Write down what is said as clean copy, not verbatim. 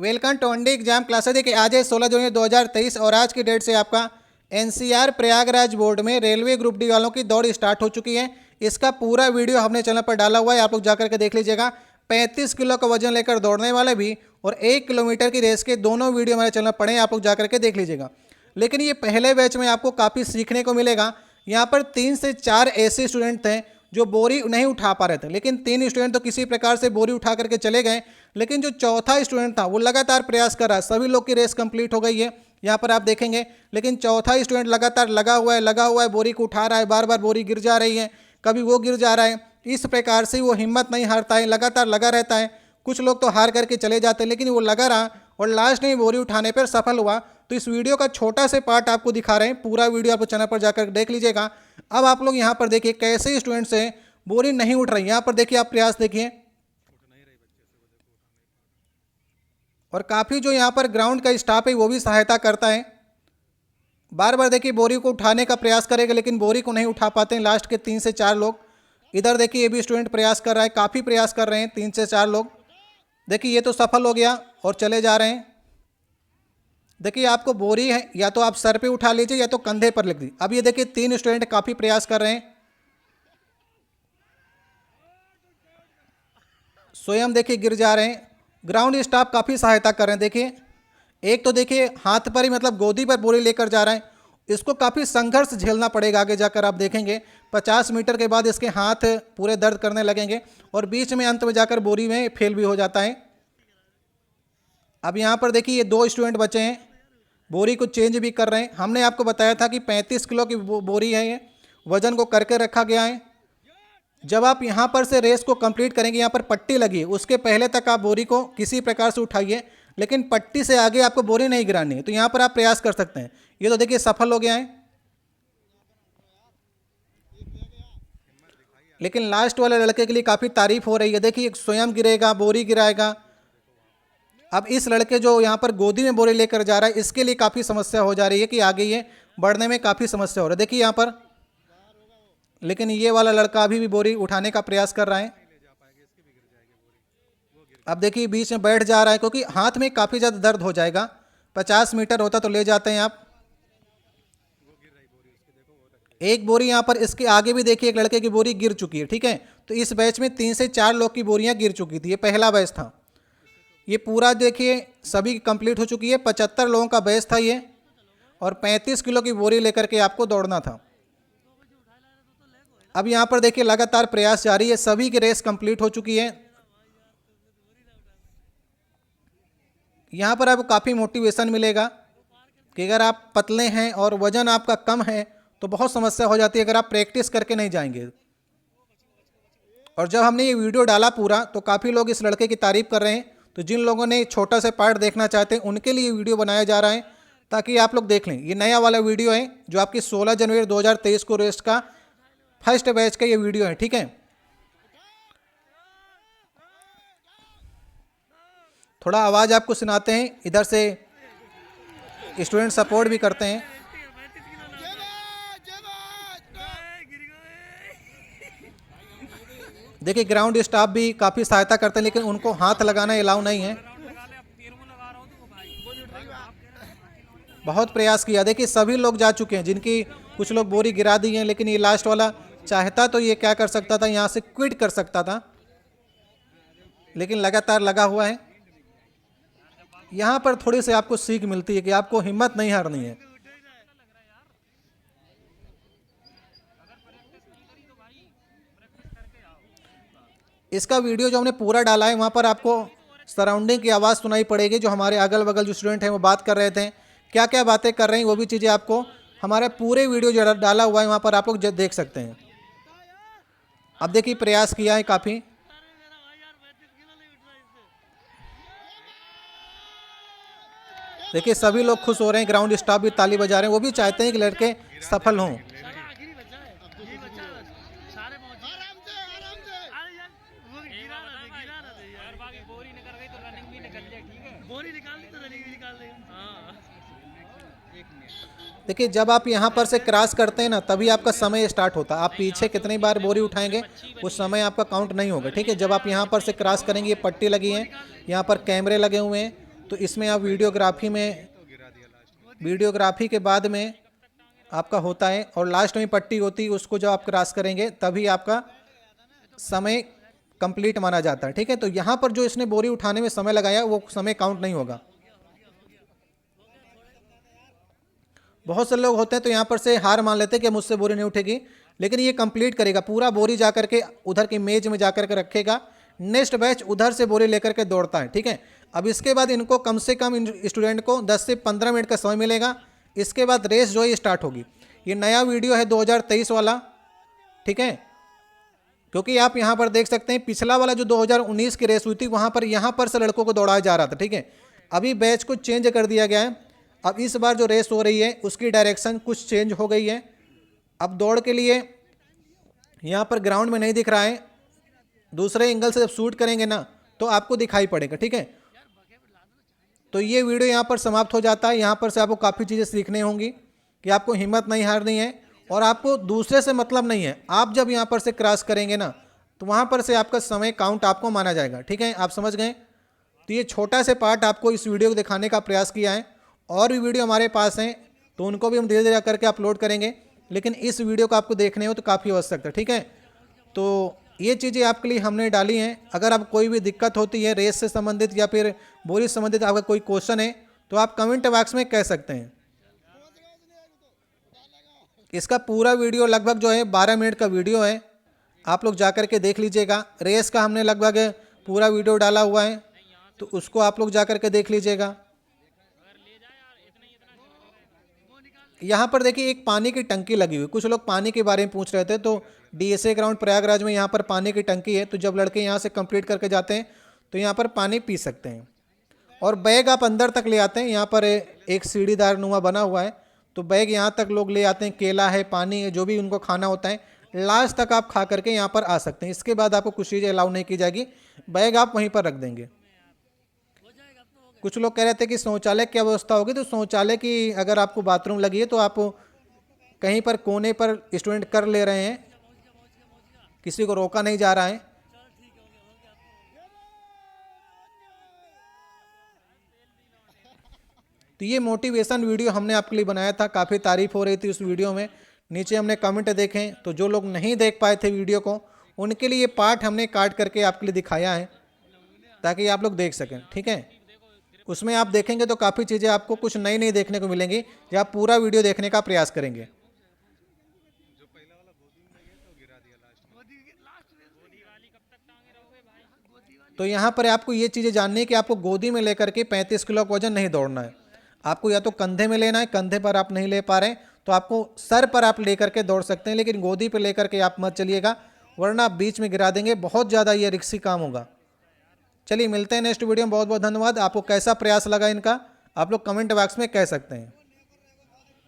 Welcome to अंडी exam classes. देखिए आज है 16 जनवरी 2023 और आज की डेट से आपका एनसीआर प्रयागराज बोर्ड में रेलवे ग्रुप डी वालों की दौड़ स्टार्ट हो चुकी है। इसका पूरा वीडियो हमने चैनल पर डाला हुआ है, आप लोग जाकर के देख लीजिएगा। 35 किलो का वजन लेकर दौड़ने वाले भी और 1 किलोमीटर की रेस के दोनों वीडियो हमारे चैनल पर पड़े हैं, आप लोग जाकर के देख लीजिएगा। लेकिन ये पहले बैच में आपको काफ़ी सीखने को मिलेगा। यहाँ पर 3 से 4 ऐसे स्टूडेंट थे जो बोरी नहीं उठा पा रहे थे, लेकिन 3 स्टूडेंट तो किसी प्रकार से बोरी उठा करके चले गए। लेकिन जो चौथा स्टूडेंट था वो लगातार प्रयास कर रहा है। सभी लोग की रेस कंप्लीट हो गई है, यहाँ पर आप देखेंगे। लेकिन चौथा स्टूडेंट लगातार लगा हुआ है, बोरी को उठा रहा है, बार बार बोरी गिर जा रही है, कभी वो गिर जा रहा है। इस प्रकार से वो हिम्मत नहीं हारता है, लगातार लगा रहता है। कुछ लोग तो हार करके चले जाते हैं, लेकिन वो लगा रहा और लास्ट में बोरी उठाने पर सफल हुआ। तो इस वीडियो का छोटा से पार्ट आपको दिखा रहे हैं, पूरा वीडियो आप चैनल पर जाकर देख लीजिएगा। अब आप लोग यहाँ पर देखिए कैसे स्टूडेंट्स हैं बोरी नहीं उठ रही। यहाँ पर देखिए आप प्रयास देखिए, और काफ़ी जो यहाँ पर ग्राउंड का स्टाफ है वो भी सहायता करता है। बार बार देखिए बोरी को उठाने का प्रयास करेगा, लेकिन बोरी को नहीं उठा पाते हैं लास्ट के 3 से 4 लोग। इधर देखिए ये भी स्टूडेंट प्रयास कर रहा है, काफ़ी प्रयास कर रहे हैं 3 से 4 लोग। देखिए ये तो सफल हो गया और चले जा रहे हैं। देखिए आपको बोरी है या तो आप सर पे उठा लीजिए या तो कंधे पर लिख दीजिए। अब ये देखिए 3 स्टूडेंट काफ़ी प्रयास कर रहे हैं, स्वयं देखिए गिर जा रहे हैं। ग्राउंड स्टाफ काफ़ी सहायता कर रहे हैं। देखिए एक तो देखिए हाथ पर ही मतलब गोदी पर बोरी लेकर जा रहा है, इसको काफ़ी संघर्ष झेलना पड़ेगा आगे जाकर, आप देखेंगे 50 मीटर के बाद इसके हाथ पूरे दर्द करने लगेंगे और बीच में अंत में जाकर बोरी में फेल भी हो जाता है। अब यहाँ पर देखिए ये 2 स्टूडेंट बचे हैं, बोरी को चेंज भी कर रहे हैं। हमने आपको बताया था कि 35 किलो की बोरी है, ये वजन को करके रखा गया है। जब आप यहाँ पर से रेस को कंप्लीट करेंगे, यहाँ पर पट्टी लगी है, उसके पहले तक आप बोरी को किसी प्रकार से उठाइए, लेकिन पट्टी से आगे आपको बोरी नहीं गिरानी है। तो यहाँ पर आप प्रयास कर सकते हैं। ये तो देखिए सफल हो गया है, लेकिन लास्ट वाले लड़के के लिए काफ़ी तारीफ हो रही है। देखिए स्वयं गिरेगा, बोरी गिराएगा। अब इस लड़के जो यहाँ पर गोदी में बोरी लेकर जा रहा है, इसके लिए काफ़ी समस्या हो जा रही है कि आगे ये बढ़ने में काफ़ी समस्या हो रही है। देखिए यहाँ पर, लेकिन ये वाला लड़का अभी भी बोरी उठाने का प्रयास कर रहा है। अब देखिए बीच में बैठ जा रहा है, क्योंकि हाथ में काफ़ी ज़्यादा दर्द हो जाएगा। 50 मीटर होता तो ले जाते हैं आप। एक बोरी यहाँ पर, इसके आगे भी देखिए एक लड़के की बोरी गिर चुकी है। ठीक है, तो इस बैच में 3 से 4 लोग की बोरियां गिर चुकी थी। ये पहला बैच था, ये पूरा देखिए सभी कंप्लीट हो चुकी है। 75 लोगों का बैच था ये, और 35 किलो की बोरी लेकर के आपको दौड़ना था। अब यहाँ पर देखिए लगातार प्रयास जारी है, सभी की रेस कंप्लीट हो चुकी है। यहाँ पर आपको काफ़ी मोटिवेशन मिलेगा कि अगर आप पतले हैं और वजन आपका कम है तो बहुत समस्या हो जाती है अगर आप प्रैक्टिस करके नहीं जाएंगे। और जब हमने ये वीडियो डाला पूरा, तो काफ़ी लोग इस लड़के की तारीफ कर रहे हैं। तो जिन लोगों ने छोटा सा पार्ट देखना चाहते हैं उनके लिए वीडियो बनाया जा रहा है, ताकि आप लोग देख लें। ये नया वाला वीडियो है जो आपकी 16 जनवरी 2023 को रेस का फर्स्ट बैच का ये वीडियो है। ठीक है, थोड़ा आवाज़ आपको सुनाते हैं, इधर से स्टूडेंट सपोर्ट भी करते हैं। देखिए ग्राउंड स्टाफ भी काफ़ी सहायता करते हैं, लेकिन उनको हाथ लगाना अलाउ नहीं है। बहुत प्रयास किया, देखिए सभी लोग जा चुके हैं, जिनकी कुछ लोग बोरी गिरा दी हैं, लेकिन ये लास्ट वाला चाहता तो ये क्या कर सकता था, यहाँ से क्विट कर सकता था, लेकिन लगातार लगा हुआ है। यहाँ पर थोड़ी सी आपको सीख मिलती है कि आपको हिम्मत नहीं हारनी है। इसका वीडियो जो हमने पूरा डाला है, वहाँ पर आपको सराउंडिंग की आवाज़ सुनाई पड़ेगी। जो हमारे अगल बगल जो स्टूडेंट हैं वो बात कर रहे थे, क्या क्या बातें कर रहे हैं, वो भी चीज़ें आपको हमारे पूरे वीडियो जो डाला हुआ है वहाँ पर आप लोग देख सकते हैं। अब देखिए प्रयास किया है काफ़ी। देखिए सभी लोग खुश हो रहे हैं, ग्राउंड स्टाफ भी ताली बजा रहे हैं, वो भी चाहते हैं कि लड़के सफल हों। देखिए जब आप यहाँ पर से क्रॉस करते हैं ना, तभी आपका समय स्टार्ट होता है। आप पीछे कितनी बार बोरी उठाएंगे उस समय आपका काउंट नहीं होगा। ठीक है, जब आप यहाँ पर से क्रॉस करेंगे, ये पट्टी लगी है, यहाँ पर कैमरे लगे हुए हैं, तो इसमें आप वीडियोग्राफी के बाद में आपका होता है और लास्ट में पट्टी होती है, उसको जब आप क्रॉस करेंगे तभी आपका समय कंप्लीट माना जाता है। ठीक है, तो यहाँ पर जो इसने बोरी उठाने में समय लगाया वो समय काउंट नहीं होगा। बहुत से लोग होते हैं तो यहाँ पर से हार मान लेते हैं कि मुझसे बोरी नहीं उठेगी, लेकिन ये कंप्लीट करेगा, पूरा बोरी जा करके उधर की मेज में जा करके रखेगा। नेक्स्ट बैच उधर से बोरी लेकर के दौड़ता है। ठीक है, अब इसके बाद इनको कम से कम स्टूडेंट को 10 से 15 मिनट का समय मिलेगा। इसके बाद रेस जो है स्टार्ट होगी। ये नया वीडियो है 2023 वाला। ठीक है, क्योंकि आप यहाँ पर देख सकते हैं पिछला वाला जो 2019 की रेस हुई थी वहाँ पर से लड़कों को दौड़ाया जा रहा था। ठीक है, अभी बैच को चेंज कर दिया गया है। अब इस बार जो रेस हो रही है उसकी डायरेक्शन कुछ चेंज हो गई है। अब दौड़ के लिए यहाँ पर ग्राउंड में नहीं दिख रहा है, दूसरे एंगल से जब शूट करेंगे ना तो आपको दिखाई पड़ेगा। ठीक है, तो ये वीडियो यहाँ पर समाप्त हो जाता है। यहाँ पर से आपको काफ़ी चीज़ें सीखने होंगी कि आपको हिम्मत नहीं हारनी है और आपको दूसरे से मतलब नहीं है। आप जब यहाँ पर से क्रॉस करेंगे ना तो वहाँ पर से आपका समय काउंट आपको माना जाएगा। ठीक है, आप समझ गए। तो ये छोटा से पार्ट आपको इस वीडियो को दिखाने का प्रयास किया है। और भी वीडियो हमारे पास हैं तो उनको भी हम धीरे धीरे करके अपलोड करेंगे, लेकिन इस वीडियो को आपको देखने हो तो काफ़ी आवश्यक है। ठीक है, तो ये चीज़ें आपके लिए हमने डाली हैं। अगर आप कोई भी दिक्कत होती है रेस से संबंधित या फिर बोरी से संबंधित आपका कोई क्वेश्चन है तो आप कमेंट बॉक्स में कह सकते हैं। इसका पूरा वीडियो लगभग जो है 12 मिनट का वीडियो है, आप लोग जा कर के देख लीजिएगा। रेस का हमने लगभग पूरा वीडियो डाला हुआ है तो उसको आप लोग जा कर के देख लीजिएगा। यहाँ पर देखिए एक पानी की टंकी लगी हुई, कुछ लोग पानी के बारे में पूछ रहे थे। तो डीएसए ग्राउंड प्रयागराज में यहाँ पर पानी की टंकी है, तो जब लड़के यहाँ से कंप्लीट करके जाते हैं तो यहाँ पर पानी पी सकते हैं। और बैग आप अंदर तक ले आते हैं, यहाँ पर एक सीढ़ीदार नुमा बना हुआ है तो बैग यहाँ तक लोग ले आते हैं। केला है, पानी है, जो भी उनको खाना होता है लास्ट तक आप खा करके यहाँ पर आ सकते हैं। इसके बाद आपको कुछ चीज़ें अलाउ नहीं की जाएगी, बैग आप वहीं पर रख देंगे। कुछ लोग कह रहे थे कि शौचालय की व्यवस्था होगी, तो शौचालय की अगर आपको बाथरूम लगी है तो आप कहीं पर कोने पर स्टूडेंट कर ले रहे हैं, किसी को रोका नहीं जा रहा है। तो ये मोटिवेशन वीडियो हमने आपके लिए बनाया था, काफ़ी तारीफ हो रही थी उस वीडियो में। नीचे हमने कमेंट देखें तो जो लोग नहीं देख पाए थे वीडियो को उनके लिए ये पार्ट हमने काट करके आपके लिए दिखाया है ताकि आप लोग देख सकें। ठीक है, उसमें आप देखेंगे तो काफ़ी चीज़ें आपको कुछ नई नई देखने को मिलेंगी जब आप पूरा वीडियो देखने का प्रयास करेंगे। तो यहाँ पर आपको ये चीज़ें जाननी है कि आपको गोदी में लेकर के 35 किलो का वजन नहीं दौड़ना है। आपको या तो कंधे में लेना है, कंधे पर आप नहीं ले पा रहे हैं तो आपको सर पर आप लेकर के दौड़ सकते हैं, लेकिन गोदी पर लेकर के आप मत चलिएगा वरना आप बीच में गिरा देंगे। बहुत ज़्यादा ये रिस्की काम होगा। चलिए मिलते हैं नेक्स्ट वीडियो में। बहुत बहुत धन्यवाद। आपको कैसा प्रयास लगा इनका आप लोग कमेंट बॉक्स में कह सकते हैं।